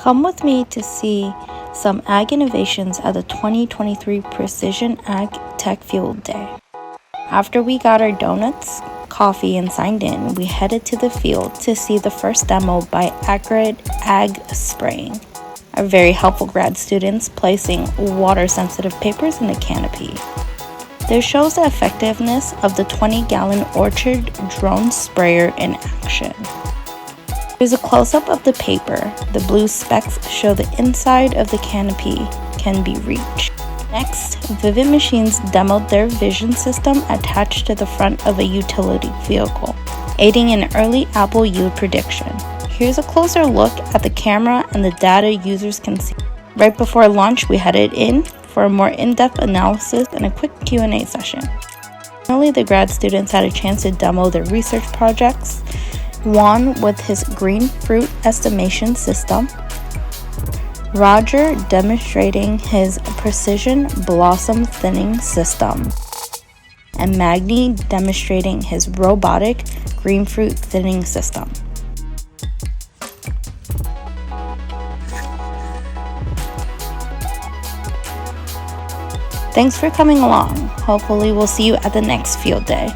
Come with me to see some ag innovations at the 2023 Precision AgTech Field Day. After we got our donuts, coffee, and signed in, we headed to the field to see the first demo by Accurate Ag Spraying. Our very helpful grad students placing water-sensitive papers in the canopy. This shows the effectiveness of the 20-gallon orchard drone sprayer in action. Here's a close-up of the paper. The blue specks show the inside of the canopy can be reached. Next, Vivid Machines demoed their vision system attached to the front of a utility vehicle, aiding in early apple yield prediction. Here's a closer look at the camera and the data users can see. Right before launch, we headed in for a more in-depth analysis and a quick Q&A session. Finally, the grad students had a chance to demo their research projects, Juan with his green fruit estimation system, Roger demonstrating his precision blossom thinning system, and Magni demonstrating his robotic green fruit thinning system. Thanks for coming along. Hopefully we'll see you at the next field day.